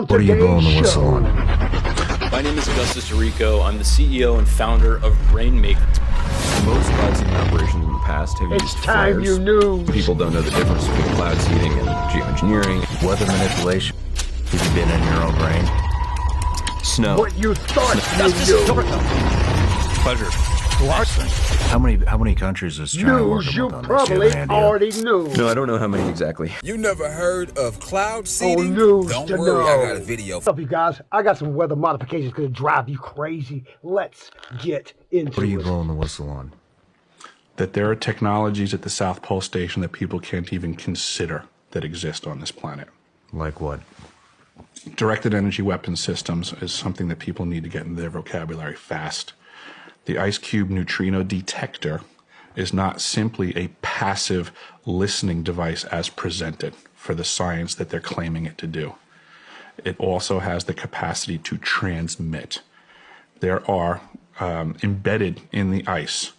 What are you blowing the whistle on? My name is Augustus DiRico. I'm the CEO and founder of Rainmaker. Most cloud seeding operations in the past have used time flares. you knew. People don't know the difference between cloud seeding and geoengineering. Weather manipulation. Have you been in your own brain? Snow. What you thought you knew. Pleasure. How many countries is China News working you with on this? probably Do you have an idea? already knew. No, I don't know how many exactly. You never heard of cloud Oh, seeding? news Don't to worry, know. I got a video. What's up, you guys? I got some weather modifications gonna drive you crazy. Let's get into What are you it. blowing the whistle on? That there are technologies at the South Pole Station that people can't even consider that exist on this planet. Like what? Directed energy weapon systems is something that people need to get into their vocabulary fast. The ice cube neutrino detector is not simply a passive listening device as presented for the science that they're claiming it to do. It also has the capacity to transmit. There are embedded in the ice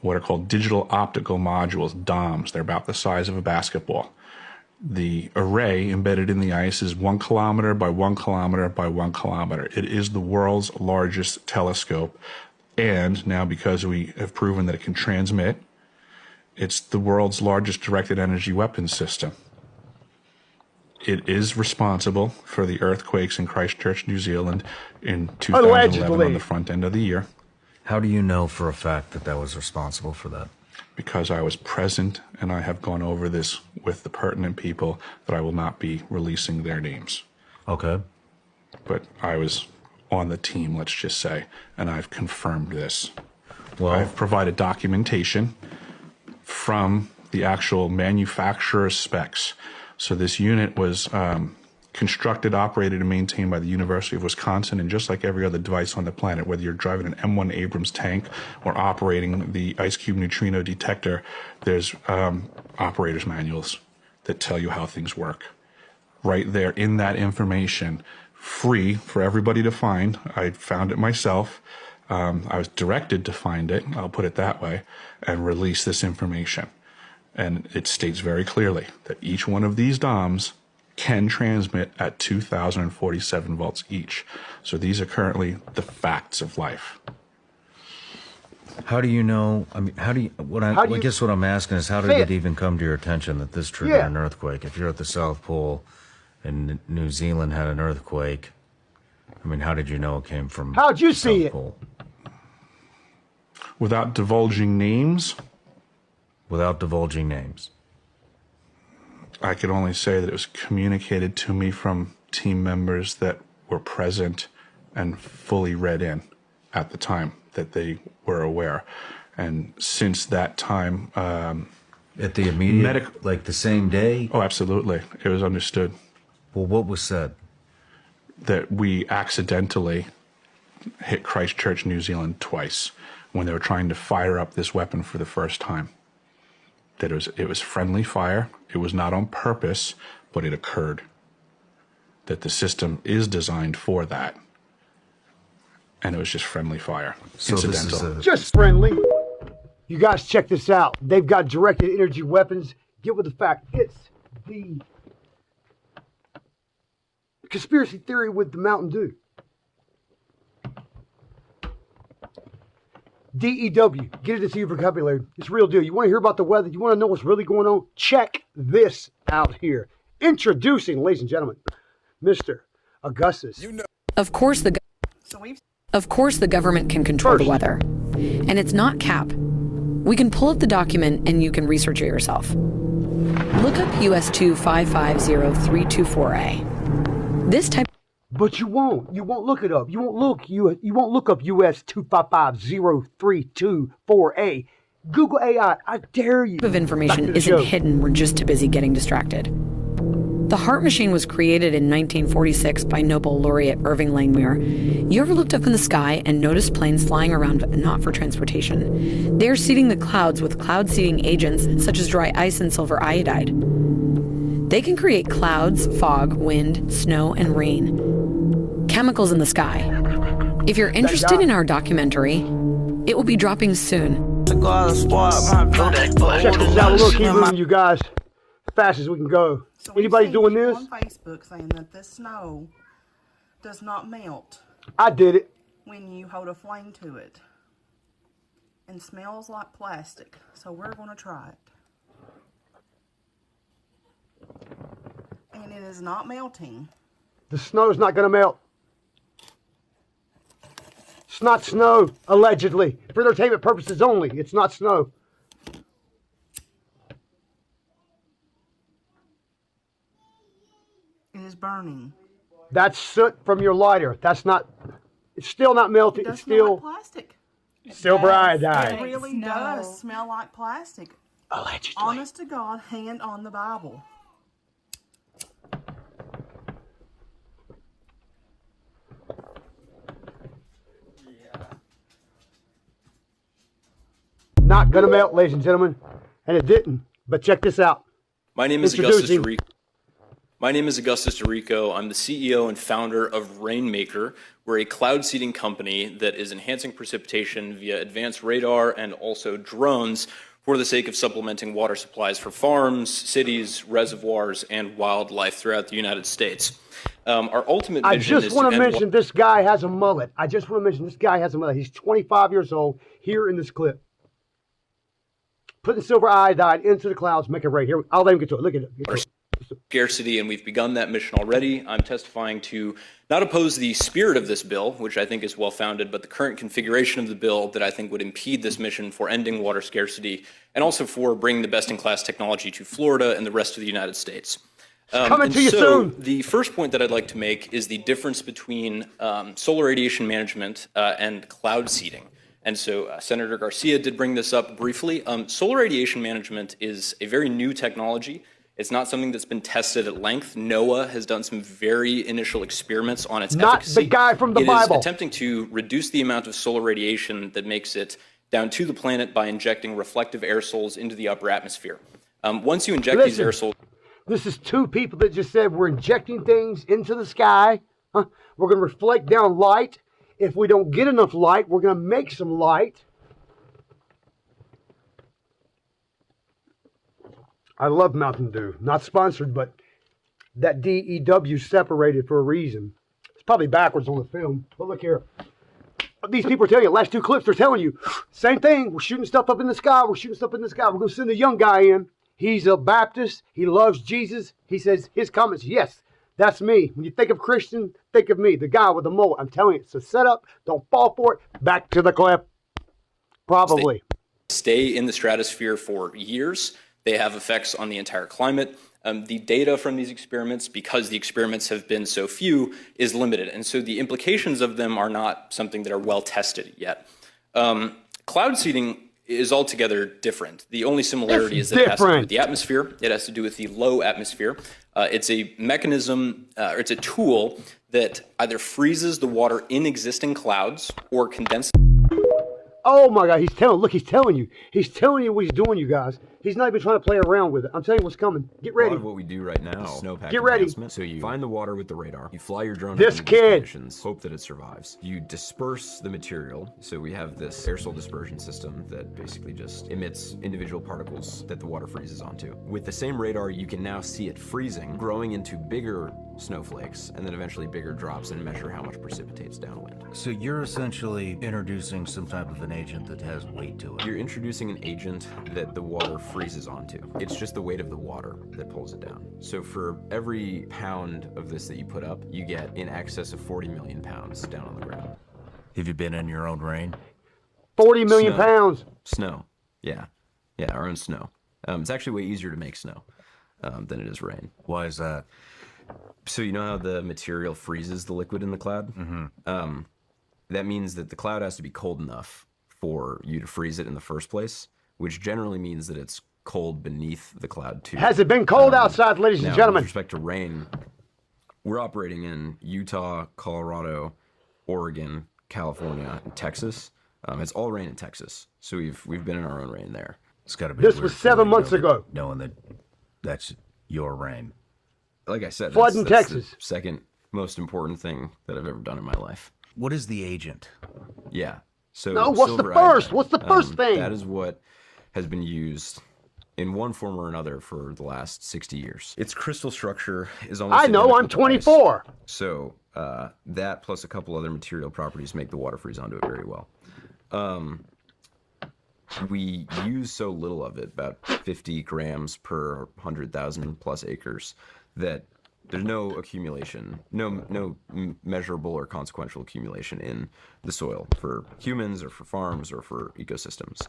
what are called digital optical modules, DOMs. They're about the size of a basketball. The array embedded in the ice is 1 kilometer by 1 kilometer by 1 kilometer. It is the world's largest telescope. And now, because we have proven that it can transmit, it's the world's largest directed energy weapon system. It is responsible for the earthquakes in Christchurch, New Zealand in 2011 Allegedly. on the front end of the year. How do you know for a fact that that was responsible for that? Because I was present and I have gone over this with the pertinent people that I will not be releasing their names. Okay. But I was on the team, let's just say, and I've confirmed this. Well, I've provided documentation from the actual manufacturer's specs. So this unit was constructed, operated, and maintained by the University of Wisconsin, and just like every other device on the planet, whether you're driving an M1 Abrams tank or operating the ice cube neutrino detector, there's operator's manuals that tell you how things work. Right there in that information, free for everybody to find. I found it myself. I was directed to find it, I'll put it that way, and release this information. And it states very clearly that each one of these DOMs can transmit at 2,047 volts each. So these are currently the facts of life. how do you know? I mean, how do you? I guess what I'm asking is, how did it even come to your attention that this triggered an earthquake? If you're at the South Pole and New Zealand had an earthquake, I mean, how did you know it came from? How'd you the see South it? Pole? Without divulging names, Without divulging names. I could only say that it was communicated to me from team members that were present and fully read in at the time that they were aware. And since that time, At the immediate, like the same day? oh, absolutely, it was understood Well, what was said? that we accidentally hit Christchurch, New Zealand twice when they were trying to fire up this weapon for the first time. That it was friendly fire. It was not on purpose, but it occurred. That the system is designed for that. And it was just friendly fire. So this is incidental. Just friendly. You guys check this out. They've got directed energy weapons. Get with the fact. It's the conspiracy theory with the Mountain Dew. DEW. Get it into your vocabulary. It's real deal. You want to hear about the weather? You want to know what's really going on? Check this out here. Introducing, ladies and gentlemen, Mr. Augustus. Of course the government can control the weather. And it's not cap. We can pull up the document and you can research it yourself. Look up US 2550324A. This type But you won't. You won't look it up. You won't look. You won't look up US 2550324A. Google AI. I dare you. of information isn't hidden. We're just too busy getting distracted. The Heart Machine was created in 1946 by Nobel laureate Irving Langmuir. You ever looked up in the sky and noticed planes flying around but not for transportation? They're seeding the clouds with cloud seeding agents such as dry ice and silver iodide. They can create clouds, fog, wind, snow, and rain. Chemicals in the sky. If you're interested in our documentary, it will be dropping soon. Check this out. We'll keep moving, you guys, as fast as we can go. So Anybody doing this? On Facebook saying that this snow does not melt I did it. when you hold a flame to it and smells like plastic. So we're going to try it. And it is not melting. The snow's not going to melt. It's not snow, allegedly. For entertainment purposes only. It's not snow. It is burning. That's soot from your lighter. That's not, it's still not melting. It does It's smell still like plastic. silver It iodide. really does smell like plastic. Allegedly. Honest to God, hand on the Bible. Not going to melt, ladies and gentlemen. And it didn't. But check this out. My name is Augustus Introducing- DiRico. My name is Augustus DiRico. I'm the CEO and founder of Rainmaker. We're a cloud seeding company that is enhancing precipitation via advanced radar and also drones for the sake of supplementing water supplies for farms, cities, reservoirs, and wildlife throughout the United States. Our ultimate I vision just is want to end mention this guy has a mullet. I just want to mention this guy has a mullet. He's 25 years old here in this clip. Putting silver iodide into the clouds, make it rain. Here, I'll let him get to it. Look at it. scarcity, and we've begun that mission already. I'm testifying to not oppose the spirit of this bill, which I think is well-founded, but the current configuration of the bill that I think would impede this mission for ending water scarcity and also for bringing the best-in-class technology to Florida and the rest of the United States. Coming to you soon. The first point that I'd like to make is the difference between solar radiation management and cloud seeding. And so Senator Garcia did bring this up briefly. Solar radiation management is a very new technology. It's not something that's been tested at length. NOAA has done some very initial experiments on its efficacy. Not the guy from the Bible. It is attempting to reduce the amount of solar radiation that makes it down to the planet by injecting reflective aerosols into the upper atmosphere. Once you inject these aerosols... This is two people that just said we're injecting things into the sky. We're going to reflect down light. If we don't get enough light, we're going to make some light. I love Mountain Dew. Not sponsored, but that DEW separated for a reason. It's probably backwards on the film. But look here. These people are telling you, last two clips, they're telling you, same thing. We're shooting stuff up in the sky. We're shooting stuff in the sky. We're going to send a young guy in. He's a Baptist. He loves Jesus. He says his comments, yes, that's me. When you think of Christian, think of me, the guy with the mullet. I'm telling you, it's a setup. Don't fall for it. Back to the clip. Probably. Stay in the stratosphere for years. They have effects on the entire climate. The data from these experiments, because the experiments have been so few, is limited. And so the implications of them are not something that are well tested yet. Cloud seeding is altogether different. The only similarity is that it has to do with the atmosphere. It has to do with the low atmosphere. It's a mechanism, or it's a tool that either freezes the water in existing clouds or condenses. Oh my God, he's telling you. He's telling you what he's doing, you guys. He's not even trying to play around with it. I'm telling you what's coming. Get ready. A lot of what we do right now is snowpack Get ready. enhancement. So you find the water with the radar, you fly your drone This up into kid. these conditions, hope that it survives. You disperse the material. So we have this aerosol dispersion system that basically just emits individual particles that the water freezes onto. With the same radar, you can now see it freezing, growing into bigger snowflakes, and then eventually bigger drops, and measure how much precipitates downwind. So you're essentially introducing some type of an agent that has weight to it. You're introducing an agent that the water freezes onto. It's just the weight of the water that pulls it down. So for every pound of this that you put up, you get in excess of 40 million pounds down on the ground. Have you been in your own rain? 40 million Snow. pounds. Snow. Yeah, our own snow. It's actually way easier to make snow than it is rain. Why is that? So you know how the material freezes the liquid in the cloud? Mm-hmm. That means that the cloud has to be cold enough for you to freeze it in the first place, which generally means that it's cold beneath the cloud too. Has it been cold outside, ladies and gentlemen? With respect to rain, we're operating in Utah, Colorado, Oregon, California, and Texas. It's all rain in Texas, so we've been in our own rain there. It's got to be. This weird was 7 feeling, months though, ago. knowing that that's your rain. Like I said, Flood in that's Texas. the second most important thing that I've ever done in my life. What is the agent? Yeah. So No, what's the silver first? iodide, What's the first thing? That is what has been used in one form or another for the last 60 years. Its crystal structure is almost I know, identical I'm to ice. 24. So that plus a couple other material properties make the water freeze onto it very well. We use so little of it, about 50 grams per 100,000 plus acres, that there's no accumulation, no measurable or consequential accumulation in the soil for humans or for farms or for ecosystems.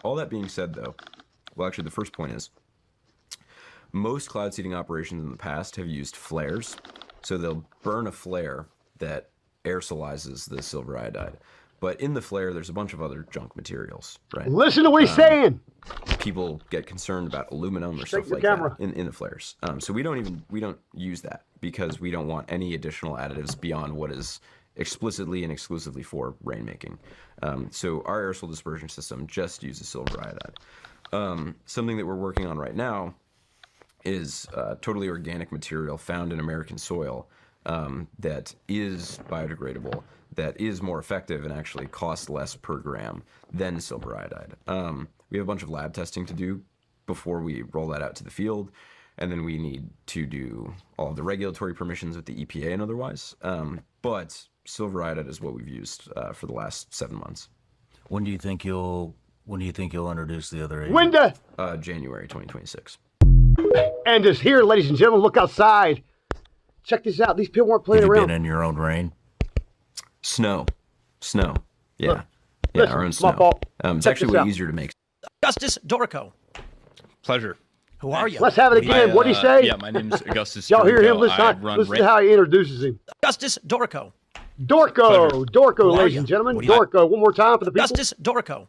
All that being said, though, well, actually, the first point is most cloud seeding operations in the past have used flares. So they'll burn a flare that aerosolizes the silver iodide. But in the flare, there's a bunch of other junk materials, right? Listen to what he's saying. People get concerned about aluminum or stuff like that in the flares. So we don't use that because we don't want any additional additives beyond what is explicitly and exclusively for rainmaking. So our aerosol dispersion system just uses silver iodide. Something that we're working on right now is totally organic material found in American soil that is biodegradable, that is more effective and actually costs less per gram than silver iodide. We have a bunch of lab testing to do before we roll that out to the field, and then we need to do all of the regulatory permissions with the EPA and otherwise. But silver iodide is what we've used for the last 7 months. When do you think you'll introduce the other agent? When the January 2026. And it's here, ladies and gentlemen. Look outside. Check this out. These people weren't playing Have you around. been in your own rain? Snow. Yeah. Look, Yeah, listen, our own my snow. fault. It's Check actually this way out. easier to make. Augustus DiRico. Pleasure. Who are you? Let's have it again. What did he say? Yeah, my name's Augustus. Y'all hear him? DiRico. Listen to how he introduces him. Augustus DiRico. Dorco, ladies you? and gentlemen. What do you- Dorco. One more time for the people. Augustus DiRico.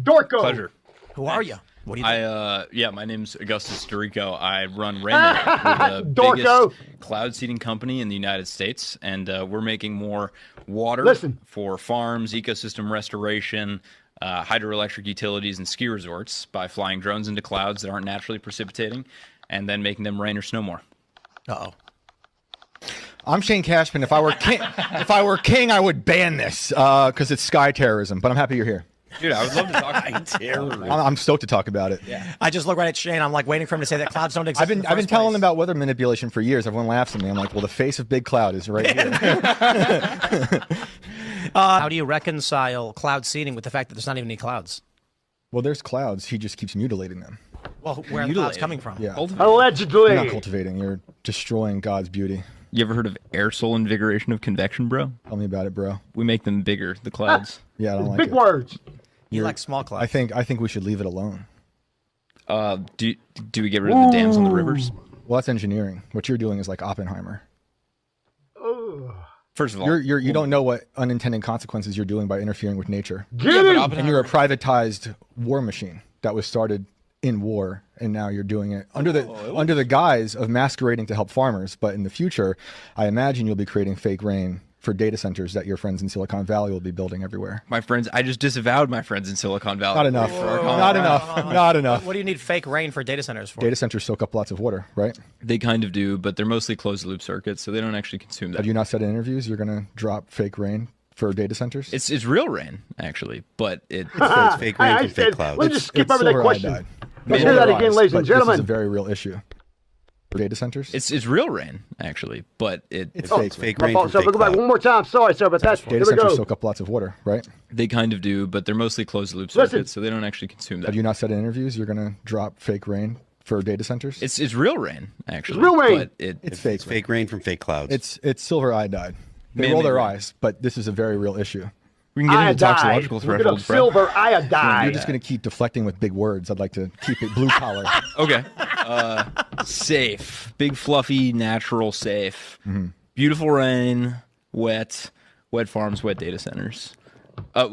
Dorco. Pleasure. Who are you? What do you think? Yeah, my name's Augustus DiRico. I run Rainmaker, we're the Dorco. biggest cloud seeding company in the United States, and we're making more water for farms, ecosystem restoration, hydroelectric utilities, and ski resorts by flying drones into clouds that aren't naturally precipitating, and then making them rain or snow more. Uh-oh. I'm Shane Cashman. If I were king, I would ban this because it's sky terrorism. But I'm happy you're here. Dude, I would love to talk about it. I'm stoked to talk about it. Yeah. I just look right at Shane. I'm like waiting for him to say that clouds don't exist. I've been telling them about weather manipulation for years. Everyone laughs at me. I'm like, well, the face of Big Cloud is right here. How do you reconcile cloud seeding with the fact that there's not even any clouds? Well, there's clouds. He just keeps mutilating them. Well, where are the clouds coming from? Yeah. Allegedly. You're not cultivating. You're destroying God's beauty. You ever heard of aerosol invigoration of convection, bro? Tell me about it, bro. We make them bigger, the clouds. Yeah, I don't like Big it. words. You like small clouds. I think we should leave it alone. Do we get rid of the dams on the rivers? Well, that's engineering. What you're doing is like Oppenheimer. First of all, You don't know what unintended consequences you're doing by interfering with nature. Get him. And you're a privatized war machine that was started in war, and now you're doing it under the guise of masquerading to help farmers. But in the future, I imagine you'll be creating fake rain for data centers that your friends in Silicon Valley will be building everywhere. my friends, I just disavowed my friends in Silicon Valley. Not enough. Not enough. What do you need fake rain for data centers for? Data centers soak up lots of water, right? They kind of do, but they're mostly closed loop circuits, so they don't actually consume that. Have you not said in interviews you're going to drop fake rain for data centers? It's real rain, actually, but it's fake rain from fake clouds. Let's just skip over that silver question. iodide. Let's Roll hear that their again, eyes, ladies but and gentlemen. This is a very real issue for data centers. it's real rain, actually, but It's fake My rain fault, from sir. fake Go back cloud. one more time. Sorry, sir, but that's Data here we centers go. soak up lots of water, right? they kind of do, but they're mostly closed loop Listen. circuits, so they don't actually consume that. Have you not said in interviews you're going to drop fake rain for data centers? It's real rain, actually. real rain. But It's fake. It's fake rain from fake clouds. It's silver iodide. They Man-made roll their rain. eyes, but this is a very real issue. we can get into Iodide. toxicological Look it up. thresholds, bro. Silver iodide. You're just going to keep deflecting with big words. I'd like to keep it blue collar. Okay. Safe. Big, fluffy, natural, safe. Beautiful rain, wet farms, wet data centers.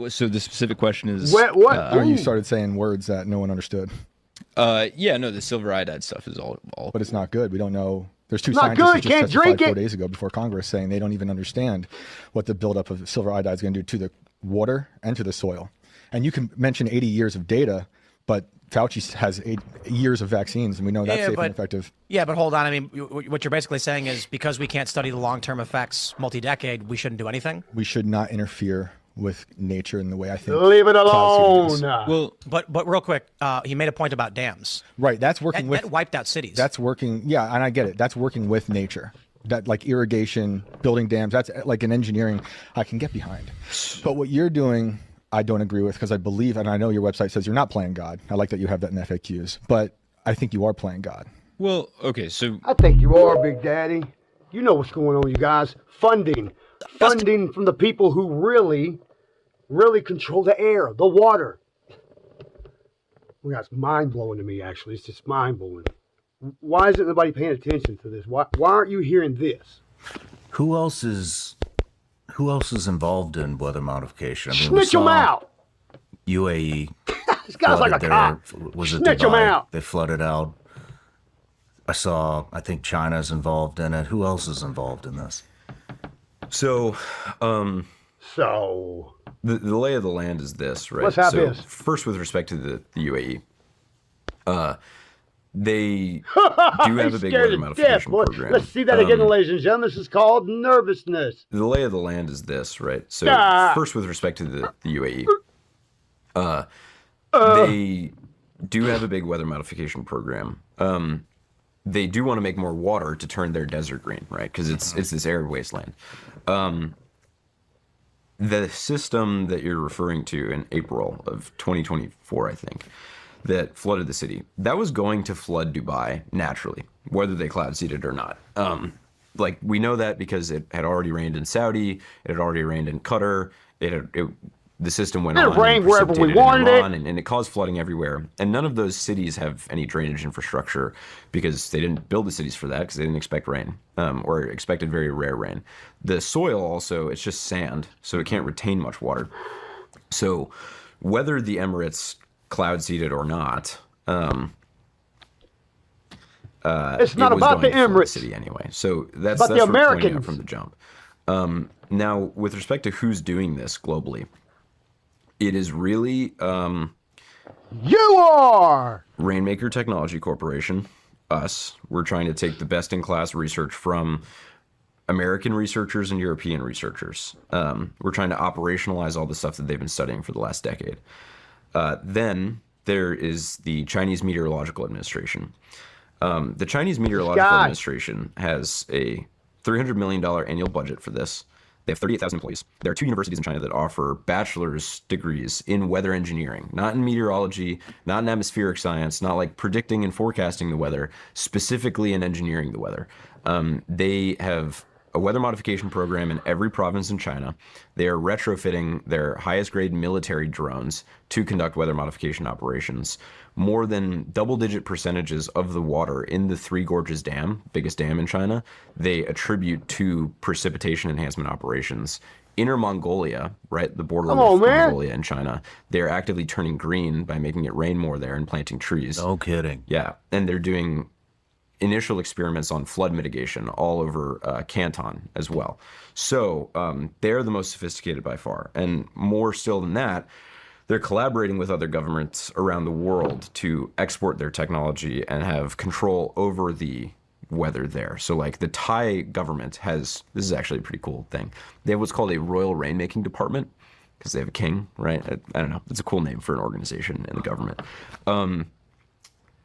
So the specific question is... Wet what? Or you started saying words that no one understood. Yeah, no, the silver iodide stuff is all But it's not good. We don't know. There's two Not scientists good. who just Can't testified drink 4 it. days ago before Congress saying they don't even understand what the buildup of silver iodide is going to do to the water and to the soil. And you can mention 80 years of data, but Fauci has 8 years of vaccines, and we know that's safe and effective. Yeah, but hold on. I mean, what you're basically saying is because we can't study the long-term effects multi-decade, we shouldn't do anything? We should not interfere with nature in the way I think. Leave it cloud seeding is. alone. Well, But real quick, he made a point about dams. Right, that's working with. That wiped out cities. That's working, yeah, and I get it. That's working with nature. that like irrigation, building dams, that's like an engineering I can get behind. But what you're doing, I don't agree with, because I believe, and I know your website says you're not playing God. I like that you have that in FAQs, but I think you are playing God. Well, okay, so I think you are, Big Daddy. You know what's going on, you guys. Funding from the people who really control the air, the water. Well, that's mind-blowing to me, actually. It's just mind-blowing. Why isn't nobody paying attention to this? Why aren't you hearing this? Who else is involved in weather modification? I mean, Snitch them out. UAE. This guy's like a cop. Was it Snitch them Dubai? out. They flooded out. I think China's involved in it. Who else is involved in this? So, the lay of the land is this, right? Let's have so this. First, with respect to the UAE, they do have a big weather modification program. Let's see that again, ladies and gentlemen. This is called nervousness. The lay of the land is this, right? So first, with respect to the UAE, they do have a big weather modification program. They do want to make more water to turn their desert green, right? Because it's this arid wasteland. The system that you're referring to in April of 2024, I think, that flooded the city, that was going to flood Dubai naturally, whether they cloud seeded or not. Like, we know that because it had already rained in Saudi, it had already rained in Qatar, the system went on. It rained wherever we wanted it. And it caused flooding everywhere. And none of those cities have any drainage infrastructure because they didn't build the cities for that because they didn't expect rain or expected very rare rain. The soil also, it's just sand, so it can't retain much water. So whether the Emirates cloud seeded or not, it's not about the Emirates. City anyway. So that's the Americans from the jump. Now, with respect to who's doing this globally, it is really you are Rainmaker Technology Corporation, us. We're trying to take the best-in-class research from American researchers and European researchers. We're trying to operationalize all the stuff that they've been studying for the last decade. Then there is the Chinese Meteorological Administration. The Chinese Meteorological Administration has a $300 million annual budget for this. They have 38,000 employees. There are 2 universities in China that offer bachelor's degrees in weather engineering, not in meteorology, not in atmospheric science, not like predicting and forecasting the weather, specifically in engineering the weather. They have a weather modification program in every province in China. They are retrofitting their highest grade military drones to conduct weather modification operations. More than double-digit percentages of the water in the Three Gorges Dam, biggest dam in China, they attribute to precipitation enhancement operations. Inner Mongolia, right, the border of Mongolia and China, they're actively turning green by making it rain more there and planting trees. No kidding. Yeah, and they're doing initial experiments on flood mitigation all over Canton as well. So they're the most sophisticated by far. And more still than that, they're collaborating with other governments around the world to export their technology and have control over the weather there. So like the Thai government has, this is actually a pretty cool thing. They have what's called a royal rainmaking department because they have a king, right? I don't know. It's a cool name for an organization in the government.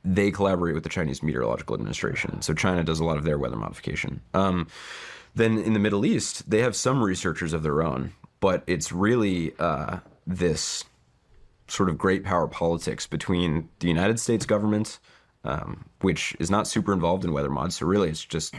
They collaborate with the Chinese Meteorological Administration. So China does a lot of their weather modification. Then in the Middle East, they have some researchers of their own, but it's really this sort of great power politics between the United States government, which is not super involved in weather mods. So really it's just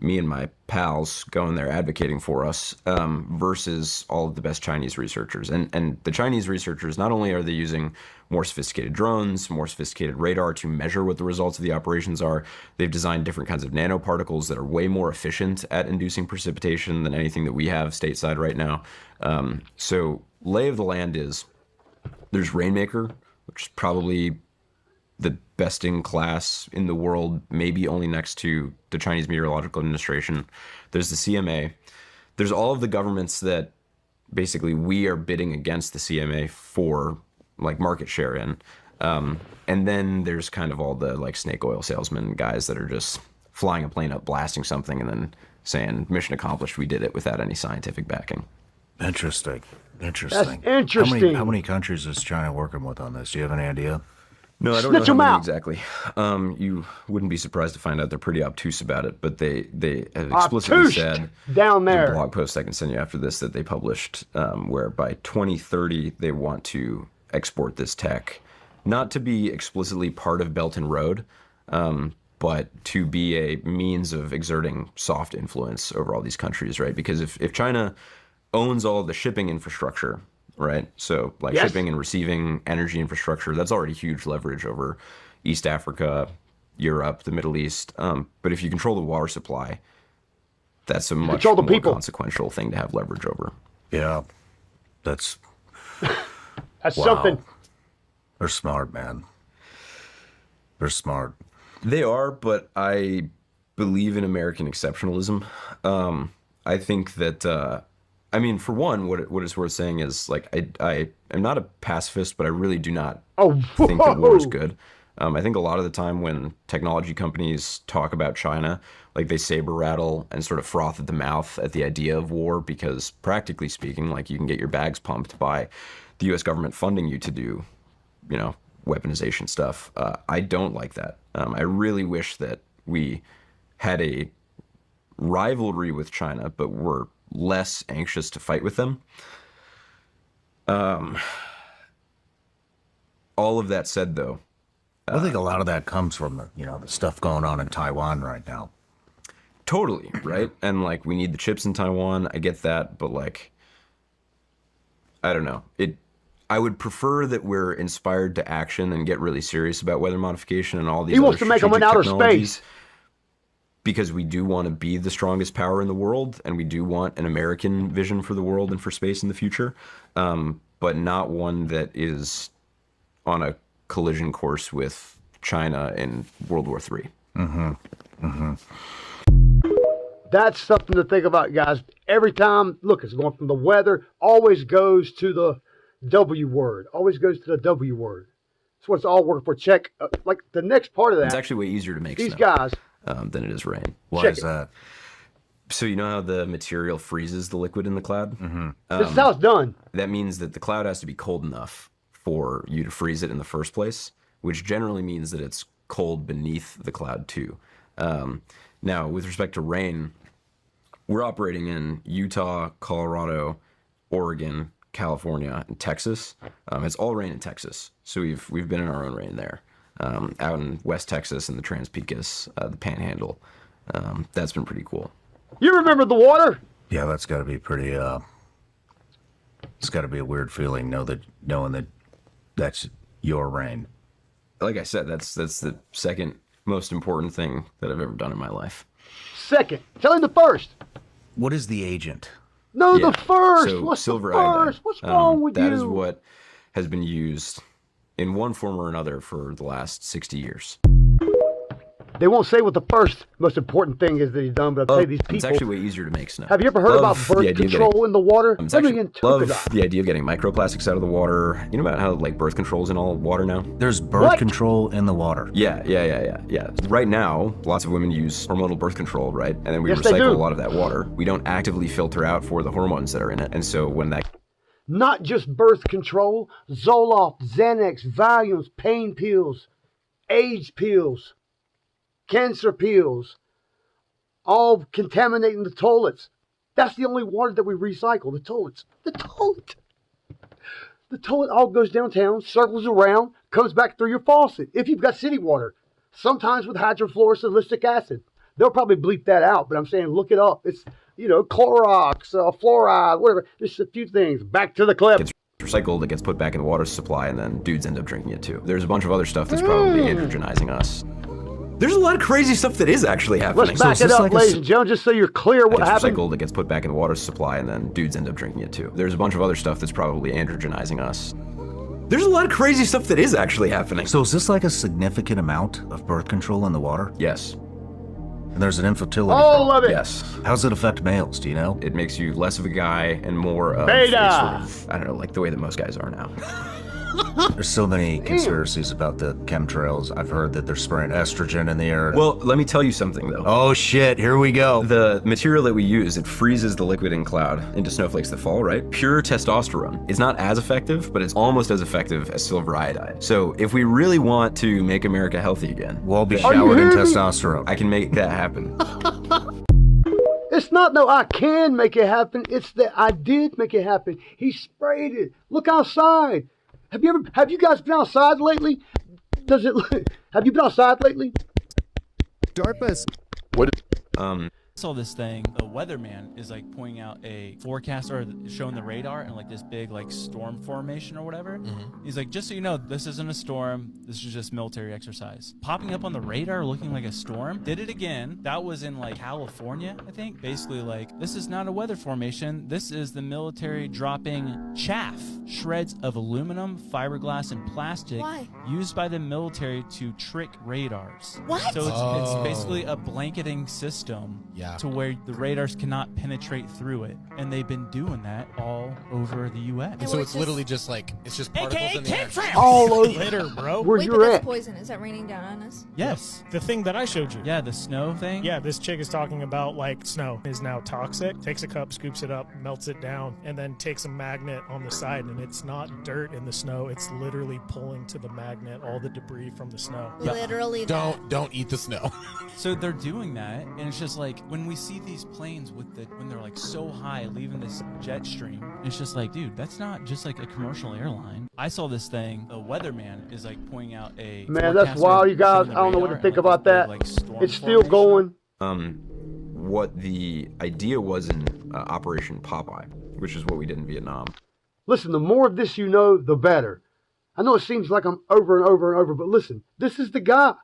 me and my pals going there advocating for us versus all of the best Chinese researchers. And the Chinese researchers, not only are they using more sophisticated drones, more sophisticated radar to measure what the results of the operations are, they've designed different kinds of nanoparticles that are way more efficient at inducing precipitation than anything that we have stateside right now. So lay of the land is, there's Rainmaker, which is probably the best in class in the world, maybe only next to the Chinese Meteorological Administration. There's the CMA. There's all of the governments that basically we are bidding against the CMA for like market share in. And then there's kind of all the like snake oil salesman guys that are just flying a plane up, blasting something, and then saying, mission accomplished, we did it without any scientific backing. Interesting. That's interesting. How many countries is China working with on this? Do you have any idea? No, I don't Snitch know them how many out. exactly. You wouldn't be surprised to find out they're pretty obtuse about it, but they have explicitly Obtuse said down there's there. a blog post I can send you after this that they published, where by 2030 they want to export this tech, not to be explicitly part of Belt and Road, but to be a means of exerting soft influence over all these countries, right? Because if China owns all of the shipping infrastructure, right? So like Yes. shipping and receiving energy infrastructure, that's already huge leverage over East Africa, Europe, the Middle East. But if you control the water supply, that's a much control the more people. consequential thing to have leverage over. Yeah, that's That's wow. something. They're smart, man. They're smart. They are, but I believe in American exceptionalism. I think that, I mean, for one, what it's worth saying is, like, I am not a pacifist, but I really do not think that war is good. I think a lot of the time when technology companies talk about China, like, they saber rattle and sort of froth at the mouth at the idea of war because, practically speaking, like, you can get your bags pumped by the U.S. government funding you to do, you know, weaponization stuff. I don't like that. I really wish that we had a rivalry with China, but were less anxious to fight with them. All of that said, though, I think a lot of that comes from the stuff going on in Taiwan right now. Totally, right? And like, we need the chips in Taiwan. I get that, but like, I don't know. I would prefer that we're inspired to action and get really serious about weather modification and all these. He wants to make them in outer space. Because we do want to be the strongest power in the world, and we do want an American vision for the world and for space in the future, but not one that is on a collision course with China in World War III. That's something to think about, guys. Every time, look, it's going from the weather, always goes to the W word. Always goes to the W word. That's what it's all working for. Check, like the next part of that. It's actually way easier to make these snow, guys than it is rain. Why Check is it. that? So you know how the material freezes the liquid in the cloud? This is how it's done. That means that the cloud has to be cold enough for you to freeze it in the first place, which generally means that it's cold beneath the cloud too. Now, with respect to rain, we're operating in Utah, Colorado, Oregon, California, and Texas. It's all rain in Texas, so we've been in our own rain there. Out in West Texas and the Trans-Pecos, the Panhandle, that's been pretty cool. You remember the water? Yeah, that's got to be pretty. It's got to be a weird feeling, knowing that that's your rain. Like I said, that's the second most important thing that I've ever done in my life. Second. Tell him the first. What is the agent? No, Yeah, the first. so What's silver the first? iodine. What's wrong with you? That is what has been used in one form or another for the last 60 years. They won't say what the first most important thing is that he's done, but I'll tell you these people. It's actually way easier to make snow. Have you ever heard about Love the birth idea of control in the water? It's Let me actually, interpret love that. the idea of getting microplastics out of the water. You know about how like birth control's in all water now? There's birth What? control in the water. Yeah. Right now, lots of women use hormonal birth control, right? And then we Yes, they recycle do. a lot of that water. We don't actively filter out for the hormones that are in it. And so when that Not just birth control, Zoloft, Xanax, Valiums, pain pills, AIDS pills, cancer pills, all contaminating the toilets. That's the only water that we recycle, the toilets. The toilet. The toilet all goes downtown, circles around, comes back through your faucet. If you've got city water, sometimes with hydrofluorosilicate acid. They'll probably bleep that out, but I'm saying look it up. It's, Clorox, fluoride, whatever. Just a few things. Back to the clip. gets recycled, it gets put back in the water supply, and then dudes end up drinking it too. There's a bunch of other stuff that's probably androgenizing us. There's a lot of crazy stuff that is actually happening. Let's back it up, ladies and gentlemen, just so you're clear what It's happened. recycled, it gets put back in the water supply, and then dudes end up drinking it too. There's a bunch of other stuff that's probably androgenizing us. There's a lot of crazy stuff that is actually happening. So is this like a significant amount of birth control in the water? Yes. And there's an infertility All problem. of it. Yes. How does it affect males? Do you know? It makes you less of a guy and more of Beta. a sort of, I don't know, like the way that most guys are now. There's so many conspiracies about the chemtrails. I've heard that they're spraying estrogen in the air. Well, let me tell you something, though. Oh, shit. Here we go. The material that we use, it freezes the liquid in cloud into snowflakes that fall, right? Pure testosterone is not as effective, but it's almost as effective as silver iodide. So if we really want to make America healthy again, we'll all be showered in testosterone. I can make that happen. It's not no I can make it happen. It's that I did make it happen. He sprayed it. Look outside. Have you guys been outside lately? Have you been outside lately? DARPA's. What? Saw this thing. The weatherman is like pointing out a forecast or showing the radar and like this big like storm formation or whatever. He's like, just so you know, this isn't a storm. This is just military exercise. Popping up on the radar looking like a storm. Did it again. That was in like California, I think. Basically like, this is not a weather formation. This is the military dropping chaff, shreds of aluminum, fiberglass, and plastic used by the military to trick radars. What? So it's basically a blanketing system. Yeah. To where the radars cannot penetrate through it, and they've been doing that all over the U.S. And so it's literally just like it's just particles in the air. All over. Glitter, bro. Where Wait, you're but that's at? poison. Is that raining down on us? Yes. The thing that I showed you. Yeah, the snow thing. Yeah, this chick is talking about like snow is now toxic. Takes a cup, scoops it up, melts it down, and then takes a magnet on the side, and it's not dirt in the snow. It's literally pulling to the magnet all the debris from the snow. Literally. Don't eat the snow. So they're doing that, and it's just like when we see these planes with when they're like so high leaving this jet stream, it's just like, dude, that's not just like a commercial airline. I saw this thing. The weatherman is like pointing out a man. That's wild, you guys. I don't know what to think about that. It's still going. What the idea was in Operation Popeye, which is what we did in Vietnam. Listen, the more of this you know, the better. I know it seems like I'm over and over and over, but listen, this is the guy.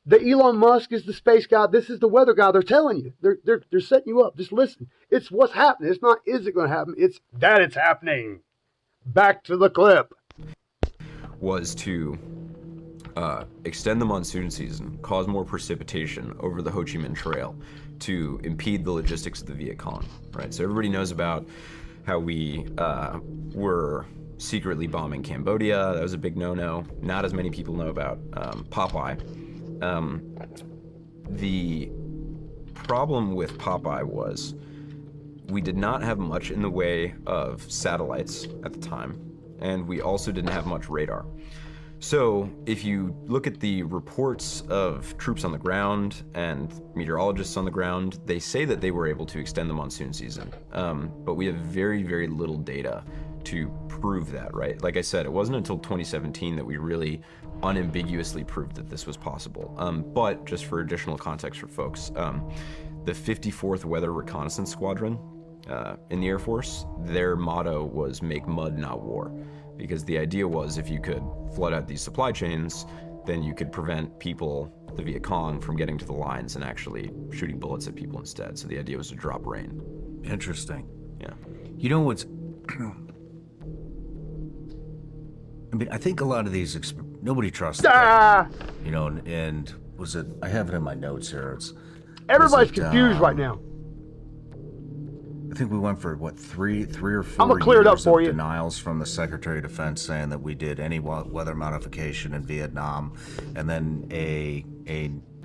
The Elon Musk is the space guy. This is the weather guy. They're telling you. They're setting you up. Just listen. It's what's happening. It's not is it going to happen. It's that it's happening. Back to the clip. Was to extend the monsoon season, cause more precipitation over the Ho Chi Minh Trail to impede the logistics of the Viet Cong, right? So everybody knows about how we were secretly bombing Cambodia. That was a big no-no. Not as many people know about Popeye. The problem with Popeye was we did not have much in the way of satellites at the time, and we also didn't have much radar. So if you look at the reports of troops on the ground and meteorologists on the ground, they say that they were able to extend the monsoon season, but we have very, very little data to prove that, right? Like I said, it wasn't until 2017 that we really unambiguously proved that this was possible. But just for additional context for folks, the 54th Weather Reconnaissance Squadron in the Air Force, their motto was make mud, not war. Because the idea was if you could flood out these supply chains, then you could prevent people, the Viet Cong, from getting to the lines and actually shooting bullets at people instead. So the idea was to drop rain. Interesting. Yeah. You know what's... I mean, I think a lot of these, nobody trusts them. You know, and was it, I have it in my notes here. Everybody's confused right now. I think we went for, what, three or four I'm gonna clear it up for you. Denials from the Secretary of Defense saying that we did any weather modification in Vietnam, and then a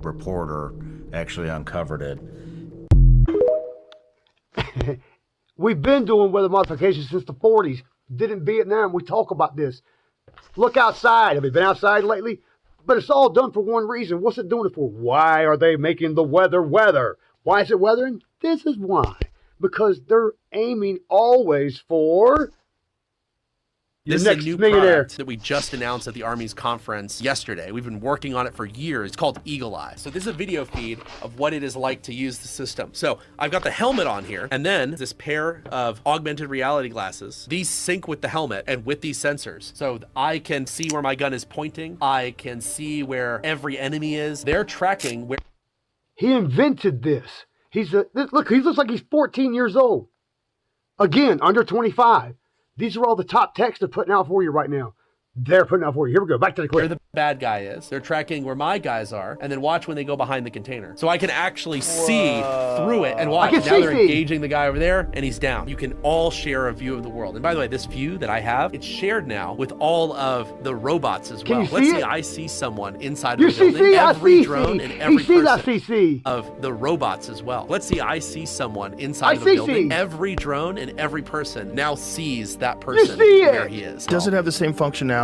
reporter actually uncovered it. We've been doing weather modifications since the 40s. Did in Vietnam. We talk about this. Look outside. Have you been outside lately? But it's all done for one reason. What's it doing it for? Why are they making the weather weather? Why is it weathering? This is why. Because they're aiming always for This is a new product that we just announced at the Army's conference yesterday. We've been working on it for years. It's called Eagle Eye. So this is a video feed of what it is like to use the system. So I've got the helmet on here, and then this pair of augmented reality glasses. These sync with the helmet and with these sensors. So I can see where my gun is pointing. I can see where every enemy is. They're tracking where... He invented this. Look, he looks like he's 14 years old. Again, under 25. These are all the top techs they're putting out for you right now. They're putting out for you. Here we go. Back to the clip. Where the bad guy is. They're tracking where my guys are, and then watch when they go behind the container. So I can actually see through it and watch. Now they're engaging the guy over there, and he's down. You can all share a view of the world. And by the way, this view that I have, it's shared now with all of the robots as well. Let's see, I see someone inside of the building. Every drone and every person of the robots as well. Let's see, I see someone inside of the building. Every drone and every person now sees that person where he is. Does it have the same functionality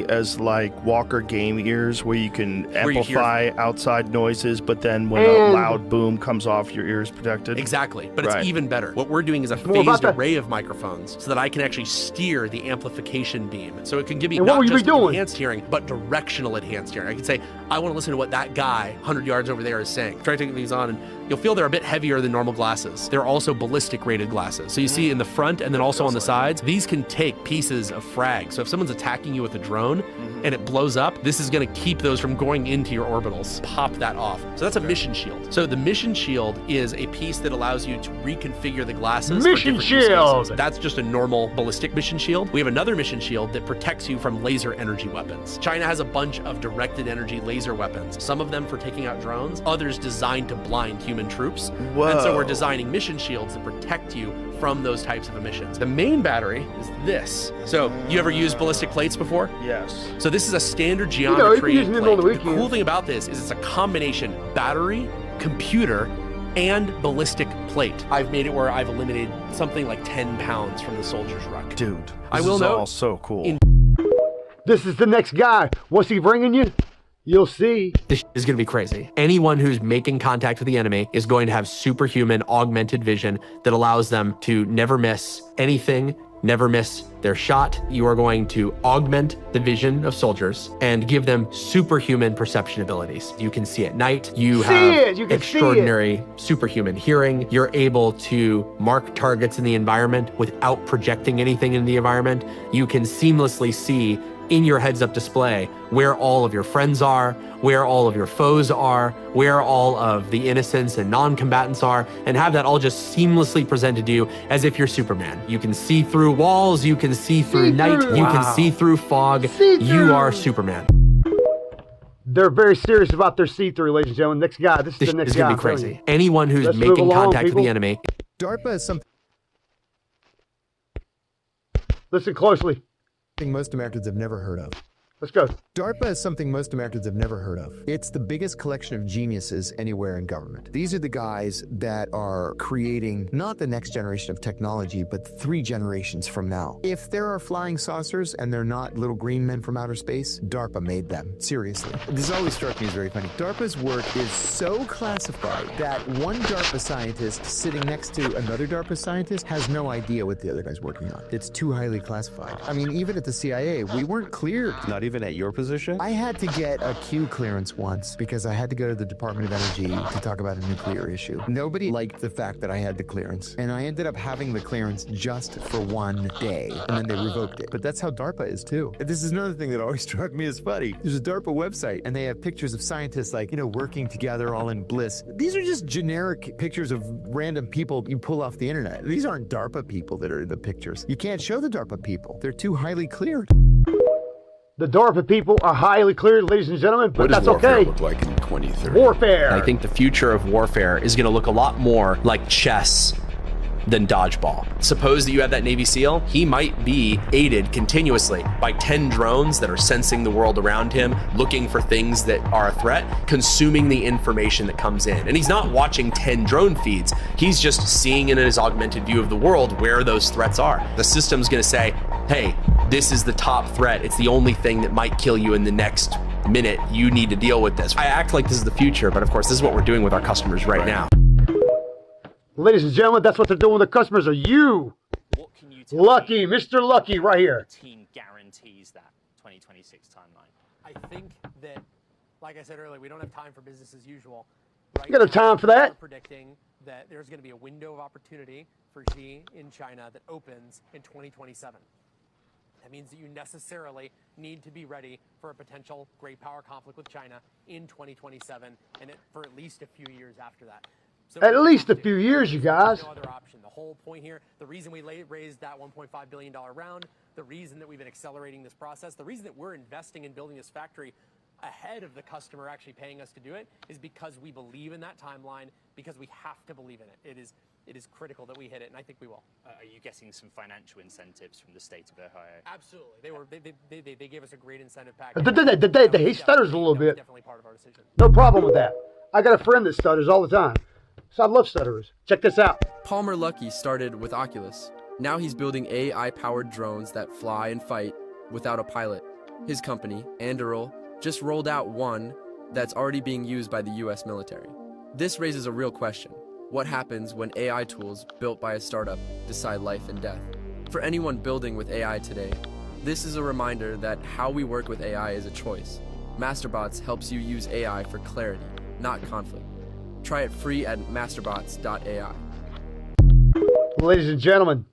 as like Walker game ears where you can amplify outside noises, but then when a loud boom comes off, your ear is protected? Exactly, but it's even better. What we're doing is a phased array of microphones so that I can actually steer the amplification beam. So it can give me not just enhanced hearing, but directional enhanced hearing. I can say, I want to listen to what that guy 100 yards over there is saying. Try taking these on and you'll feel they're a bit heavier than normal glasses. They're also ballistic rated glasses. So you see in the front and then also on the sides, these can take pieces of frag. So if someone's attacking you with a drone and it blows up, this is going to keep those from going into your orbitals. Pop that off. So that's a mission shield. So the mission shield is a piece that allows you to reconfigure the glasses. Mission shield! That's just a normal ballistic mission shield. We have another mission shield that protects you from laser energy weapons. China has a bunch of directed energy laser weapons. Some of them for taking out drones, others designed to blind human troops. Whoa. And so we're designing mission shields that protect you from those types of emissions. The main battery is this. So you ever used ballistic plates before? Yes. So this is a standard geometry plate. The cool thing about this is it's a combination battery, computer, and ballistic plate. I've made it where I've eliminated something like 10 pounds from the soldier's ruck. Dude, I will note, all so cool. This is the next guy. What's he bringing you? You'll see. This is going to be crazy. Anyone who's making contact with the enemy is going to have superhuman augmented vision that allows them to never miss anything, never miss their shot. You are going to augment the vision of soldiers and give them superhuman perception abilities. You can see at night. You have extraordinary superhuman hearing. You're able to mark targets in the environment without projecting anything in the environment. You can seamlessly see in your heads-up display where all of your friends are, where all of your foes are, where all of the innocents and non-combatants are, and have that all just seamlessly presented to you as if you're Superman. You can see through walls, you can see through night, you can see through fog. You are Superman. They're very serious about their see-through, ladies and gentlemen. Next guy, this is the next guy. This is gonna be crazy. Anyone who's making contact with the enemy. DARPA is something. Listen closely. Most Americans have never heard of. Let's go. DARPA is something most Americans have never heard of. It's the biggest collection of geniuses anywhere in government. These are the guys that are creating not the next generation of technology, but 3 generations from now. If there are flying saucers and they're not little green men from outer space, DARPA made them. Seriously. This always struck me as very funny. DARPA's work is so classified that one DARPA scientist sitting next to another DARPA scientist has no idea what the other guy's working on. It's too highly classified. I mean, even at the CIA, we weren't cleared. Not even at your position? I had to get a Q clearance once because I had to go to the Department of Energy to talk about a nuclear issue. Nobody liked the fact that I had the clearance, and I ended up having the clearance just for one day, and then they revoked it. But that's how DARPA is too. And this is another thing that always struck me as funny. There's a DARPA website, and they have pictures of scientists like, working together all in bliss. These are just generic pictures of random people you pull off the internet. These aren't DARPA people that are in the pictures. You can't show the DARPA people. They're too highly cleared. The DARPA people are highly cleared, ladies and gentlemen, but that's okay. What does warfare look like in 2030? Warfare! I think the future of warfare is going to look a lot more like chess than dodgeball. Suppose that you have that Navy SEAL, he might be aided continuously by 10 drones that are sensing the world around him, looking for things that are a threat, consuming the information that comes in. And he's not watching 10 drone feeds, he's just seeing in his augmented view of the world where those threats are. The system's gonna say, hey, this is the top threat, it's the only thing that might kill you in the next minute, you need to deal with this. I act like this is the future, but of course this is what we're doing with our customers right now. Ladies and gentlemen, that's what they're doing with their customers. Are you? Luckey, Mr. Luckey, right here. The team guarantees that 2026 timeline. I think that, like I said earlier, we don't have time for business as usual. You got no time for that? We're predicting that there's going to be a window of opportunity for Xi in China that opens in 2027. That means that you necessarily need to be ready for a potential great power conflict with China in 2027 and for at least a few years after that. So At least a few years, you guys. No other option. The whole point here, the reason we raised that $1.5 billion round, the reason that we've been accelerating this process, the reason that we're investing in building this factory ahead of the customer actually paying us to do it is because we believe in that timeline, because we have to believe in it. It is critical that we hit it, and I think we will. Are you getting some financial incentives from the state of Ohio? Absolutely. They gave us a great incentive package. He stutters a little bit. Definitely part of our decision. No problem with that. I got a friend that stutters all the time. So I love stutterers. Check this out. Palmer Luckey started with Oculus. Now he's building AI-powered drones that fly and fight without a pilot. His company, Anduril, just rolled out one that's already being used by the US military. This raises a real question. What happens when AI tools built by a startup decide life and death? For anyone building with AI today, this is a reminder that how we work with AI is a choice. Masterbots helps you use AI for clarity, not conflict. Try it free at masterbots.ai. Ladies and gentlemen,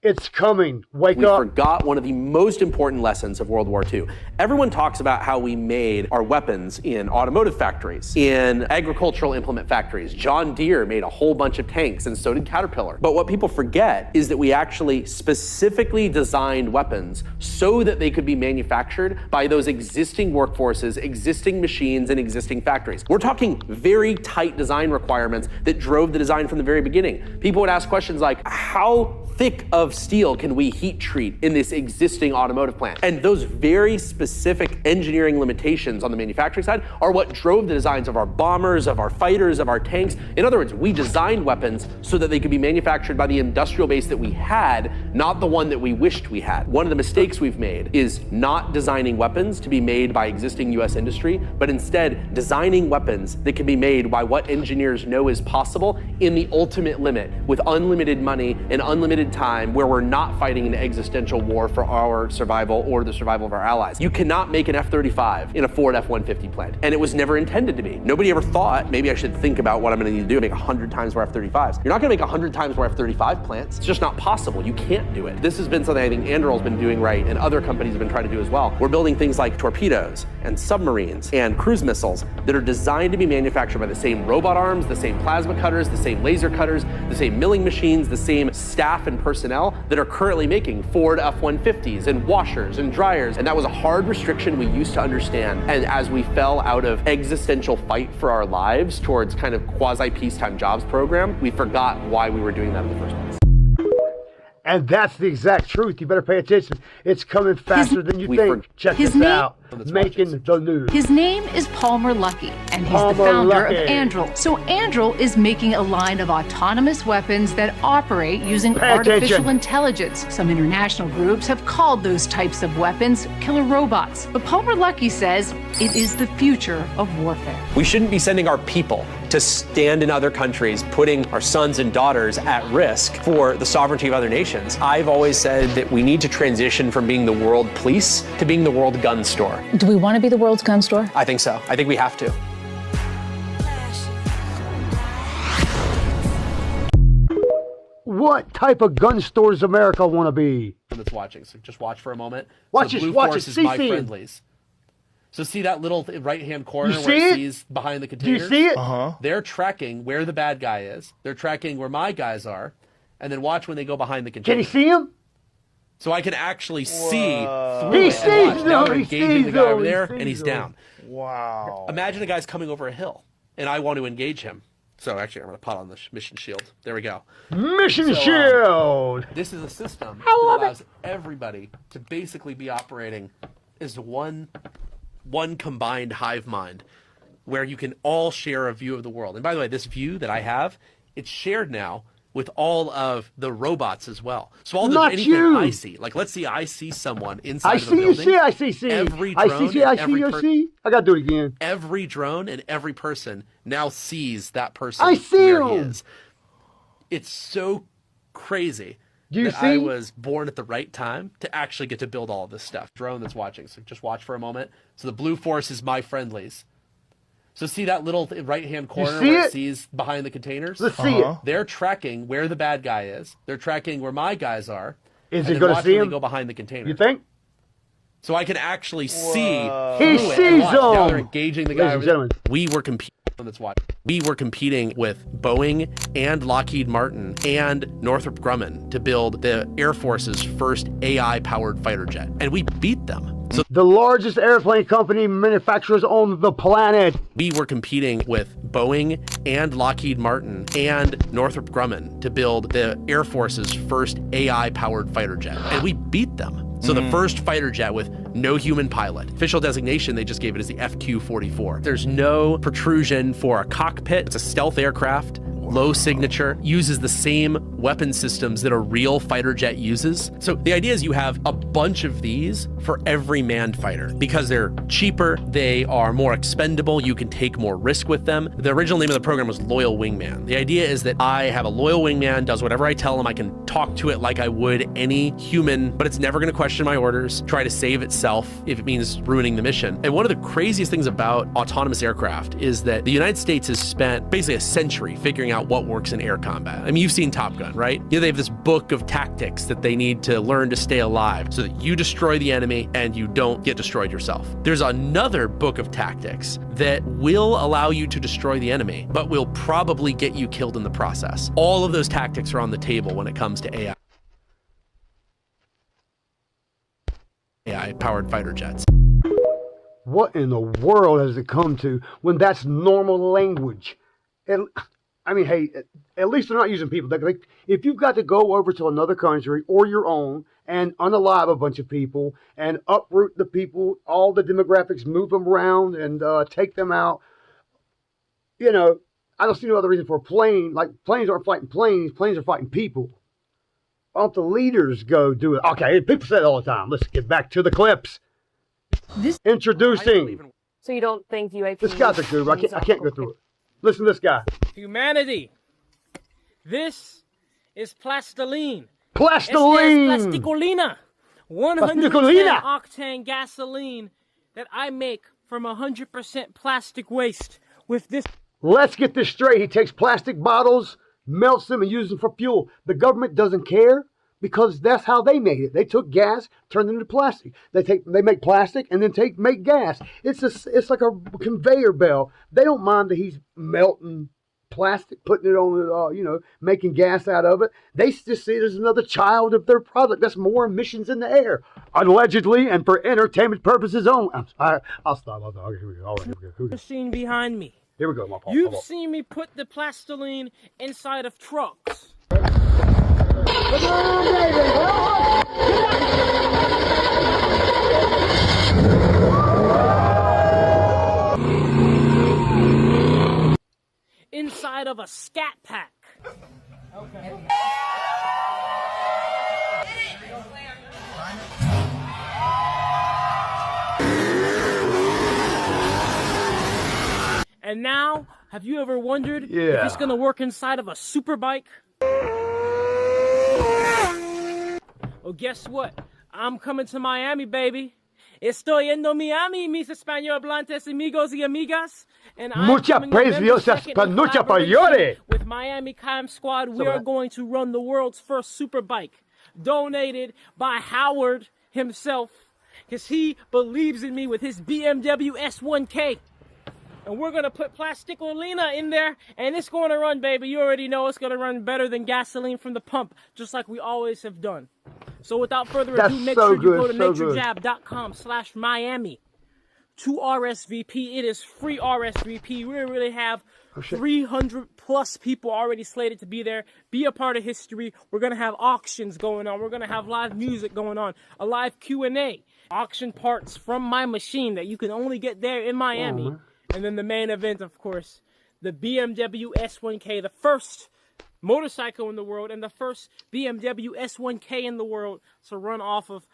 it's coming. Wake We up. forgot one of the most important lessons of World War II. Everyone talks about how we made our weapons in automotive factories, in agricultural implement factories. John Deere made a whole bunch of tanks, and so did Caterpillar. But what people forget is that we actually specifically designed weapons so that they could be manufactured by those existing workforces, existing machines, and existing factories. We're talking very tight design requirements that drove the design from the very beginning. People would ask questions like, how thick of steel can we heat treat in this existing automotive plant? And those very specific engineering limitations on the manufacturing side are what drove the designs of our bombers, of our fighters, of our tanks. In other words, we designed weapons so that they could be manufactured by the industrial base that we had, not the one that we wished we had. One of the mistakes we've made is not designing weapons to be made by existing US industry, but instead designing weapons that can be made by what engineers know is possible in the ultimate limit, with unlimited money and unlimited time, where we're not fighting an existential war for our survival or the survival of our allies. You cannot make an F-35 in a Ford F-150 plant, and it was never intended to be. Nobody ever thought, maybe I should think about what I'm gonna need to do, make 100 times more F-35s. You're not gonna make 100 times more F-35 plants. It's just not possible. You can't do it. This has been something I think Anduril's been doing right, and other companies have been trying to do as well. We're building things like torpedoes and submarines and cruise missiles that are designed to be manufactured by the same robot arms, the same plasma cutters, the same laser cutters, the same milling machines, the same staff and personnel that are currently making Ford F-150s and washers and dryers. And that was a hard restriction we used to understand. And as we fell out of existential fight for our lives towards kind of quasi-peacetime jobs program, we forgot why we were doing that in the first place. And that's the exact truth. You better pay attention. It's coming faster than you think. Check this out. Making the news. His name is Palmer Luckey, and he's the founder of Anduril. So Anduril is making a line of autonomous weapons that operate using artificial intelligence. Some international groups have called those types of weapons killer robots. But Palmer Luckey says it is the future of warfare. We shouldn't be sending our people to stand in other countries, putting our sons and daughters at risk for the sovereignty of other nations. I've always said that we need to transition from being the world police to being the world gun store. Do we want to be the world's gun store? I think so. I think we have to. What type of gun store does America want to be? That's watching, so just watch for a moment. Watch so it, Blue watch Force it. is See, my see. friendlies. So see that little right-hand corner You where see it it? sees behind the Do containers? you see it? They're tracking where the bad guy is. They're tracking where my guys are. And then watch when they go behind the Can container. you see him? So I can actually see through He it. sees And watch. them, Now they're he engaging sees the guy over them, he there, sees and he's them. down. Wow. Imagine a guy's coming over a hill, and I want to engage him. So actually, I'm going to put on the mission shield. There we go. Mission shield. This is a system that allows everybody to basically be operating as one combined hive mind, where you can all share a view of the world. And by the way, this view that I have, it's shared now with all of the robots as well. So all the anything I see, like let's see, I see someone inside of a building. I see. Every drone, I gotta do it again. Every drone and every person now sees that person I see where he him. is. It's so crazy. Do you that I see? was born at the right time to actually get to build all of this stuff. Drone that's watching, so just watch for a moment. So the Blue Force is my friendlies. So see that little right-hand corner see where it? it sees behind the containers? Let's see it. They're tracking where the bad guy is. They're tracking where my guys are. Is and he then gonna watch see when him? They go behind the container. You think? So I can actually see. He through it. sees And watch. Now them. they're engaging the Ladies guy. and over gentlemen. there. We were competing. That's watching. We were competing with Boeing and Lockheed Martin and Northrop Grumman to build the Air Force's first AI-powered fighter jet, and we beat them. So the largest airplane company manufacturers on the planet. We were competing with Boeing and Lockheed Martin and Northrop Grumman to build the Air Force's first AI-powered fighter jet, and we beat them. So the first fighter jet with no human pilot. Official designation, they just gave it as the FQ-44. There's no protrusion for a cockpit. It's a stealth aircraft, low signature, uses the same weapon systems that a real fighter jet uses. So the idea is you have a bunch of these for every manned fighter because they're cheaper, they are more expendable, you can take more risk with them. The original name of the program was Loyal Wingman. The idea is that I have a loyal wingman, does whatever I tell him, I can talk to it like I would any human, but it's never gonna question my orders, try to save itself if it means ruining the mission. And one of the craziest things about autonomous aircraft is that the United States has spent basically a century figuring out what works in air combat. I mean, you've seen Top Gun, right? Yeah, they have this book of tactics that they need to learn to stay alive so that you destroy the enemy and you don't get destroyed yourself. There's another book of tactics that will allow you to destroy the enemy, but will probably get you killed in the process. All of those tactics are on the table when it comes to AI-powered fighter jets. What in the world has it come to when that's normal language? And I mean, hey, at least they're not using people. Like, if you've got to go over to another country or your own and unalive a bunch of people and uproot the people, all the demographics, move them around and take them out, you know, I don't see no other reason for a plane. Like, planes aren't fighting planes. Planes are fighting people. Why don't the leaders go do it? Okay, people say it all the time. Let's get back to the clips. Introducing. So you don't think UAP... This guy's a guru. I can't go through it. Listen to this guy. Humanity. This is plastiline. Plastiline. Este es plasticolina. 100% octane gasoline that I make from 100% plastic waste with this. Let's get this straight. He takes plastic bottles, melts them, and uses them for fuel. The government doesn't care because that's how they made it. They took gas, turned it into plastic. They make plastic and then make gas. It's like a conveyor belt. They don't mind that he's melting plastic, putting it on, making gas out of it. They just see it as another child of their product. That's more emissions in the air, allegedly, and for entertainment purposes only. I'll stop. Here we go. All right, here we go. Machine behind me. Here we go, my Paul. You've seen me put the plastiline inside of trucks. Inside of a scat pack. Okay. And now, have you ever wondered if it's gonna work inside of a super bike? Well, guess what? I'm coming to Miami, baby. Estoy en Miami, mis españolhablantes amigos y amigas. And Muchas preciosas panuchas payores. With Miami Crime Squad, we are going to run the world's first super bike, donated by Howard himself, because he believes in me with his BMW S1K. And we're going to put plasticolina in there, and it's going to run, baby. You already know it's going to run better than gasoline from the pump, just like we always have done. So without further ado, make sure you go to naturejab.com/Miami to RSVP. It is free RSVP. We really have 300 plus people already slated to be there. Be a part of history. We're going to have auctions going on. We're going to have live music going on, a live Q&A, auction parts from my machine that you can only get there in Miami. And then the main event, of course, the BMW S1K, the first motorcycle in the world and the first BMW S1K in the world to run off of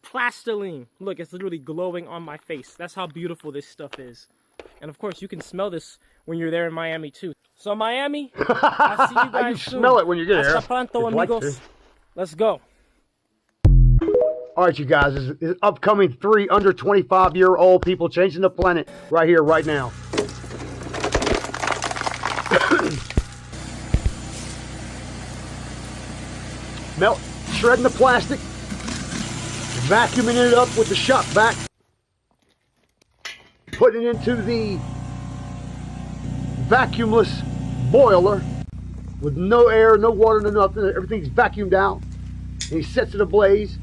plastiline. Look, it's literally glowing on my face. That's how beautiful this stuff is. And of course, you can smell this when you're there in Miami too. So Miami, I'll see you guys soon. Smell it when you get there. Hasta pronto, amigos. Let's go. All right, you guys, this is upcoming 3 under 25-year-old people changing the planet right here, right now. Shredding the plastic, vacuuming it up with the shop vac, putting it into the vacuumless boiler with no air, no water, no nothing. Everything's vacuumed out. And he sets it ablaze.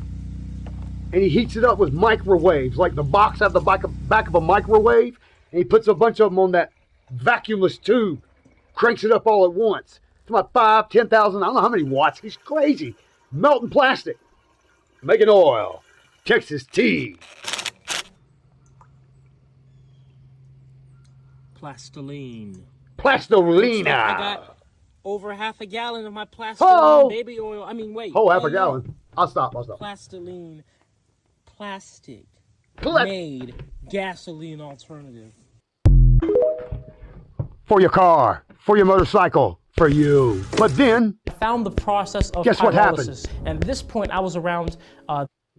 And he heats it up with microwaves, like the box out the back of a microwave. And he puts a bunch of them on that vacuumless tube, cranks it up all at once. It's about 5,000, 10,000, I don't know how many watts. He's crazy. Melting plastic, making oil. Texas tea. Plastoline. Plastolina. I got over half a gallon of my Plastoline baby oil. I mean, wait. Oh, half a gallon. I'll stop. Plastoline. Plastic. Pla- made gasoline alternative. For your car, for your motorcycle, for you. But then, I found the process of guess what pyrolysis. And at this point, I was around...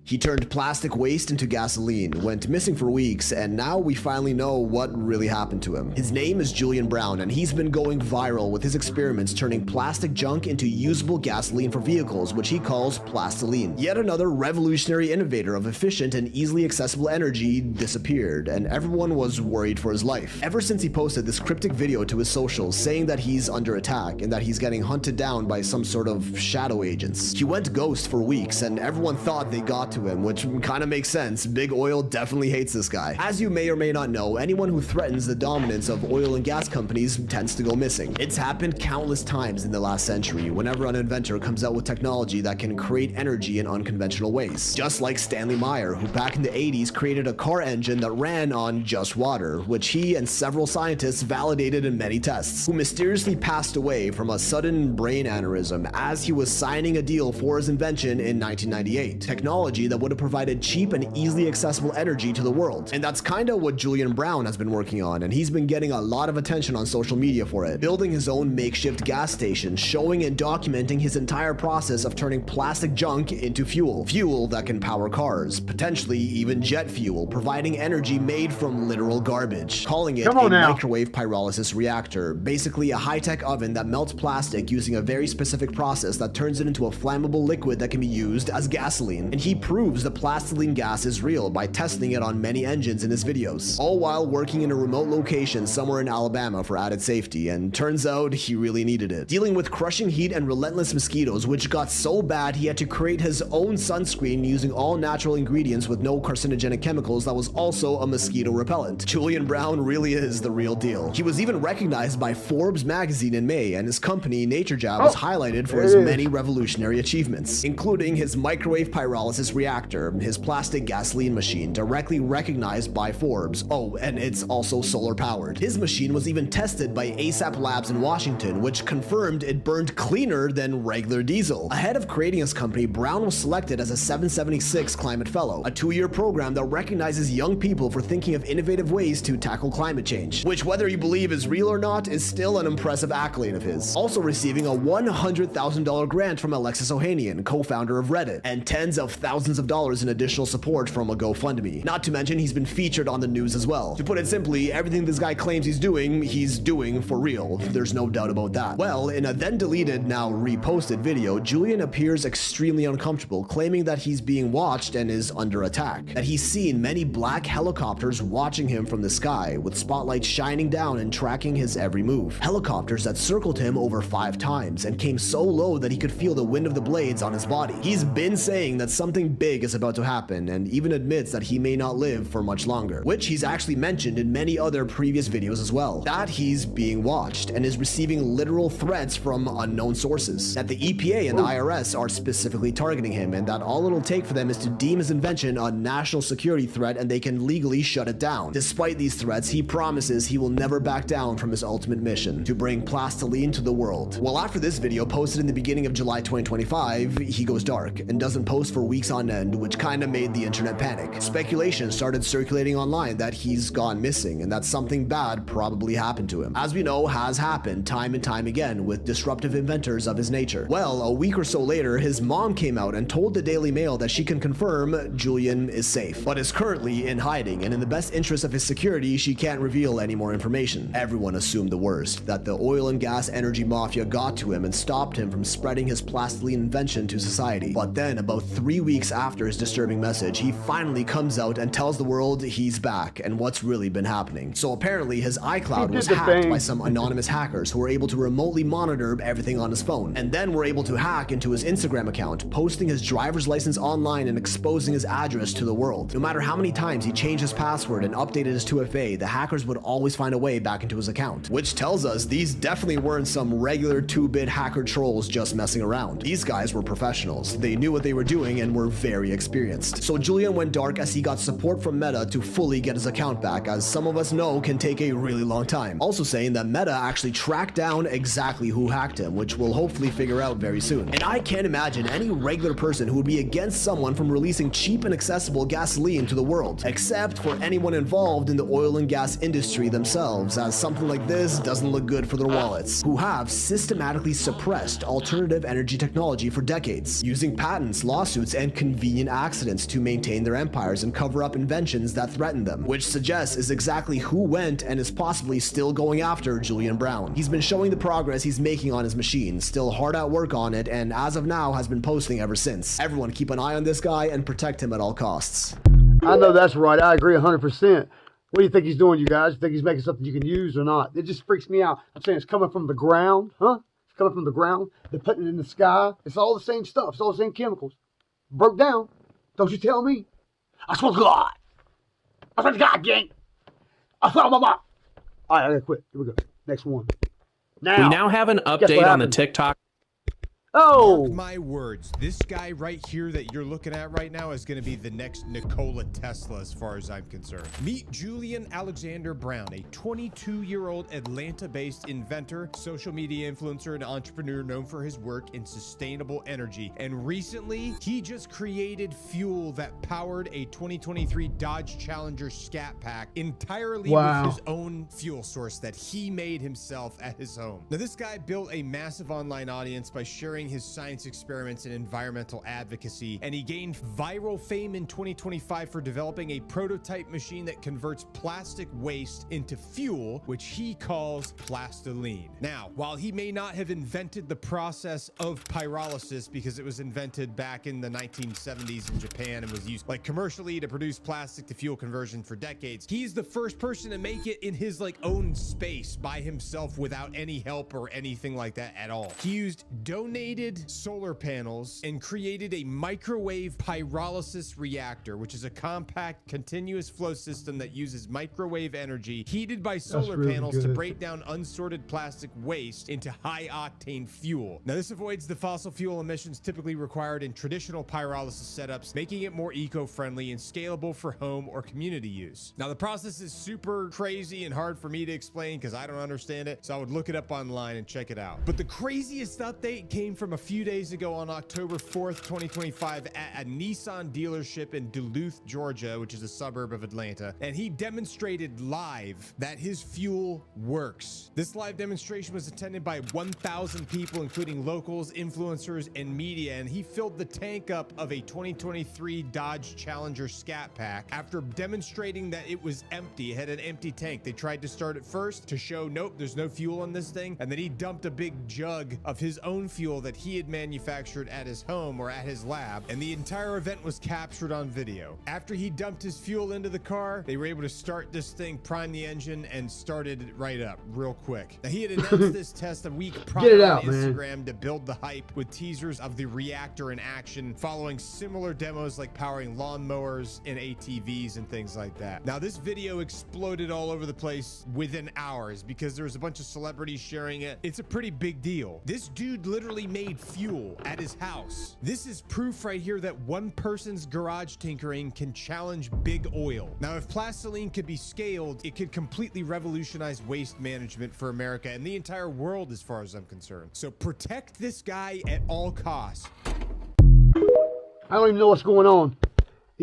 He turned plastic waste into gasoline, went missing for weeks, and now we finally know what really happened to him. His name is Julian Brown, and he's been going viral with his experiments turning plastic junk into usable gasoline for vehicles, which he calls Plastoline. Yet another revolutionary innovator of efficient and easily accessible energy disappeared, and everyone was worried for his life. Ever since he posted this cryptic video to his socials saying that he's under attack and that he's getting hunted down by some sort of shadow agents, he went ghost for weeks, and everyone thought they got to him, which kind of makes sense. Big Oil definitely hates this guy. As you may or may not know, anyone who threatens the dominance of oil and gas companies tends to go missing. It's happened countless times in the last century whenever an inventor comes out with technology that can create energy in unconventional ways. Just like Stanley Meyer, who back in the 80s created a car engine that ran on just water, which he and several scientists validated in many tests, who mysteriously passed away from a sudden brain aneurysm as he was signing a deal for his invention in 1998. Technology that would have provided cheap and easily accessible energy to the world. And that's kinda what Julian Brown has been working on, and he's been getting a lot of attention on social media for it, building his own makeshift gas station, showing and documenting his entire process of turning plastic junk into fuel. Fuel that can power cars, potentially even jet fuel, providing energy made from literal garbage. Calling it a microwave pyrolysis reactor, basically a high-tech oven that melts plastic using a very specific process that turns it into a flammable liquid that can be used as gasoline. And he proves the plastoline gas is real by testing it on many engines in his videos, all while working in a remote location somewhere in Alabama for added safety, and turns out he really needed it. Dealing with crushing heat and relentless mosquitoes, which got so bad he had to create his own sunscreen using all natural ingredients with no carcinogenic chemicals that was also a mosquito repellent. Julian Brown really is the real deal. He was even recognized by Forbes magazine in May, and his company, NatureJab, was highlighted for his many revolutionary achievements, including his microwave pyrolysis reactor, his plastic gasoline machine, directly recognized by Forbes. Oh, and it's also solar powered. His machine was even tested by ASAP Labs in Washington, which confirmed it burned cleaner than regular diesel. Ahead of creating his company, Brown was selected as a 776 Climate Fellow, a 2-year program that recognizes young people for thinking of innovative ways to tackle climate change, which, whether you believe is real or not, is still an impressive accolade of his. Also receiving a $100,000 grant from Alexis Ohanian, co-founder of Reddit, and tens of thousands of dollars in additional support from a GoFundMe. Not to mention, he's been featured on the news as well. To put it simply, everything this guy claims he's doing for real. There's no doubt about that. Well, in a then deleted, now reposted video, Julian appears extremely uncomfortable, claiming that he's being watched and is under attack. That he's seen many black helicopters watching him from the sky, with spotlights shining down and tracking his every move. Helicopters that circled him over 5 times and came so low that he could feel the wind of the blades on his body. He's been saying that something big is about to happen, and even admits that he may not live for much longer, which he's actually mentioned in many other previous videos as well. That he's being watched and is receiving literal threats from unknown sources. That the EPA and the IRS are specifically targeting him, and that all it'll take for them is to deem his invention a national security threat and they can legally shut it down. Despite these threats, he promises he will never back down from his ultimate mission, to bring plastoline to the world. Well, after this video, posted in the beginning of July 2025, he goes dark and doesn't post for weeks on end, which kinda made the internet panic. Speculation started circulating online that he's gone missing and that something bad probably happened to him, as we know has happened time and time again with disruptive inventors of his nature. Well, a week or so later, his mom came out and told the Daily Mail that she can confirm Julian is safe, but is currently in hiding, and in the best interest of his security, she can't reveal any more information. Everyone assumed the worst, that the oil and gas energy mafia got to him and stopped him from spreading his plastoline invention to society. But then, about 3 weeks after his disturbing message, he finally comes out and tells the world he's back and what's really been happening. So apparently his iCloud was hacked by some anonymous hackers who were able to remotely monitor everything on his phone, and then were able to hack into his Instagram account, posting his driver's license online and exposing his address to the world. No matter how many times he changed his password and updated his 2FA, the hackers would always find a way back into his account, which tells us these definitely weren't some regular 2-bit hacker trolls just messing around. These guys were professionals. They knew what they were doing and were very experienced. So Julian went dark as he got support from Meta to fully get his account back, as some of us know can take a really long time. Also saying that Meta actually tracked down exactly who hacked him, which we'll hopefully figure out very soon. And I can't imagine any regular person who would be against someone from releasing cheap and accessible gasoline to the world, except for anyone involved in the oil and gas industry themselves, as something like this doesn't look good for their wallets, who have systematically suppressed alternative energy technology for decades, using patents, lawsuits, and convenient accidents to maintain their empires and cover up inventions that threaten them, which suggests is exactly who went and is possibly still going after Julian Brown. He's been showing the progress he's making on his machine, still hard at work on it, and as of now has been posting ever since. Everyone keep an eye on this guy and protect him at all costs. I know that's right. I agree 100%. What do you think he's doing, you guys? Think he's making something you can use or not? It just freaks me out. I'm saying it's coming from the ground, huh? It's coming from the ground. They're putting it in the sky. It's all the same stuff. It's all the same chemicals. Broke down. Don't you tell me. I swear to God. I swear to God, gang. I swear to my mom. All right, I gotta quit. Here we go. Next one. Now, we now have an update on the TikTok. Oh! Mark my words, this guy right here that you're looking at right now is going to be the next Nikola Tesla as far as I'm concerned. Meet Julian Alexander Brown, a 22-year-old Atlanta-based inventor, social media influencer, and entrepreneur known for his work in sustainable energy. And recently, he just created fuel that powered a 2023 Dodge Challenger Scat Pack entirely with his own fuel source that he made himself at his home. Now, this guy built a massive online audience by sharing his science experiments and environmental advocacy, and he gained viral fame in 2025 for developing a prototype machine that converts plastic waste into fuel, which he calls plastiline. Now, while he may not have invented the process of pyrolysis because it was invented back in the 1970s in Japan and was used like commercially to produce plastic to fuel conversion for decades, he's the first person to make it in his own space by himself without any help or anything like that at all. He used donated solar panels and created a microwave pyrolysis reactor, which is a compact continuous flow system that uses microwave energy heated by solar panels to break down unsorted plastic waste into high octane fuel. Now, this avoids the fossil fuel emissions typically required in traditional pyrolysis setups, making it more eco-friendly and scalable for home or community use. Now, the process is super crazy and hard for me to explain because I don't understand it, so I would look it up online and check it out. But the craziest update came from a few days ago on October 4th, 2025 at a Nissan dealership in Duluth, Georgia, which is a suburb of Atlanta, and he demonstrated live that his fuel works. This live demonstration was attended by 1,000 people, including locals, influencers, and media, and he filled the tank up of a 2023 Dodge Challenger Scat Pack after demonstrating that it was empty. It had an empty tank. They tried to start it first to show, nope, there's no fuel in this thing, and then he dumped a big jug of his own fuel that he had manufactured at his home or at his lab, and the entire event was captured on video. After he dumped his fuel into the car, they were able to start this thing, prime the engine, and started it right up real quick. Now, he had announced this test a week prior on Instagram to build the hype with teasers of the reactor in action, following similar demos like powering lawnmowers and ATVs and things like that. Now, this video exploded all over the place within hours because there was a bunch of celebrities sharing it. It's a pretty big deal. This dude literally made fuel at his house. This is proof right here that one person's garage tinkering can challenge big oil. Now, if plastiline could be scaled, it could completely revolutionize waste management for America and the entire world as far as I'm concerned. So protect this guy at all costs. I don't even know what's going on.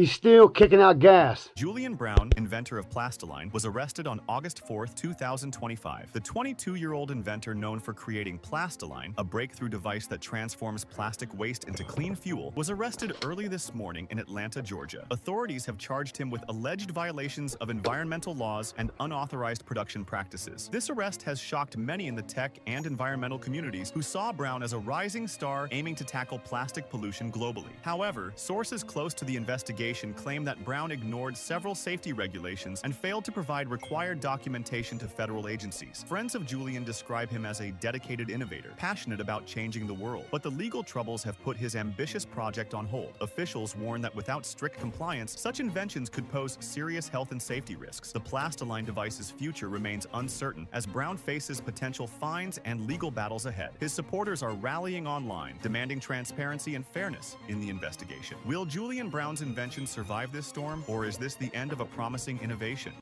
He's still kicking out gas. Julian Brown, inventor of Plastiline, was arrested on August 4th, 2025. The 22-year-old inventor known for creating Plastiline, a breakthrough device that transforms plastic waste into clean fuel, was arrested early this morning in Atlanta, Georgia. Authorities have charged him with alleged violations of environmental laws and unauthorized production practices. This arrest has shocked many in the tech and environmental communities who saw Brown as a rising star aiming to tackle plastic pollution globally. However, sources close to the investigation claim that Brown ignored several safety regulations and failed to provide required documentation to federal agencies. Friends of Julian describe him as a dedicated innovator, passionate about changing the world. But the legal troubles have put his ambitious project on hold. Officials warn that without strict compliance, such inventions could pose serious health and safety risks. The Plastiline device's future remains uncertain as Brown faces potential fines and legal battles ahead. His supporters are rallying online, demanding transparency and fairness in the investigation. Will Julian Brown's invention survive this storm, or is this the end of a promising innovation?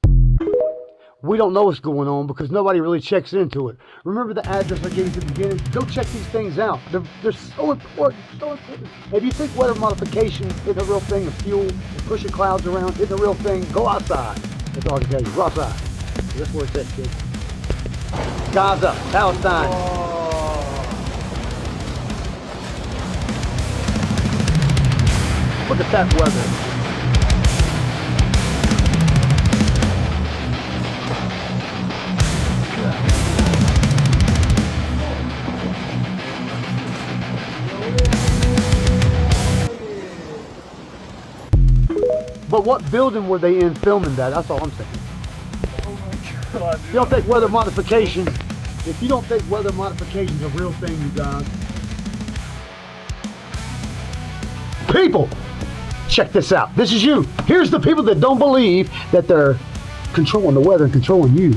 We don't know what's going on because nobody really checks into it. Remember the address I gave you at the beginning? Go check these things out. They're so important, so important. If you think weather modification isn't a real thing, the fuel, pushing clouds around isn't a real thing, go outside. That's all I can tell you. Go outside. That's where it's at, kid. Gaza, Palestine. Look at that weather. But what building were they in filming that? That's all I'm saying. Oh my God, if you don't think weather modification, if you don't think weather modification is a real thing, you guys. People, check this out. This is you. Here's the people that don't believe that they're controlling the weather and controlling you.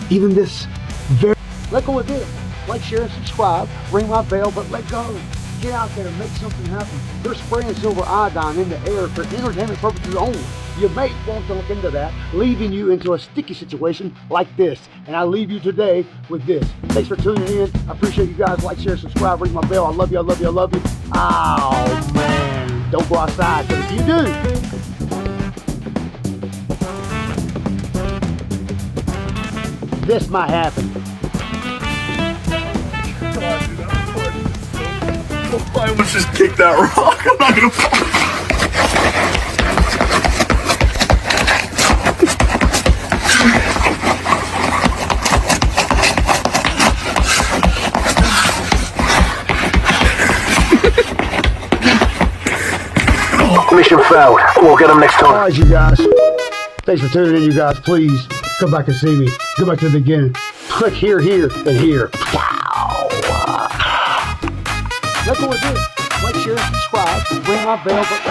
Even this very... Let go of it. Like, share, and subscribe. Ring my bell, but let go. Get out there and make something happen. They're spraying silver iodine in the air for entertainment purposes only. You may want to look into that, leaving you into a sticky situation like this. And I leave you today with this. Thanks for tuning in. I appreciate you guys. Like, share, subscribe, ring my bell. I love you, I love you, I love you. Oh, man. Don't go outside, but if you do, this might happen. I almost just kicked that rock. I'm not gonna fall. Mission failed. We'll get them next time. Alright, you guys. Thanks for tuning in, you guys. Please come back and see me. Go back to the beginning. Click here, here, and here. Let's go with this. Like, share, subscribe, ring my bell, but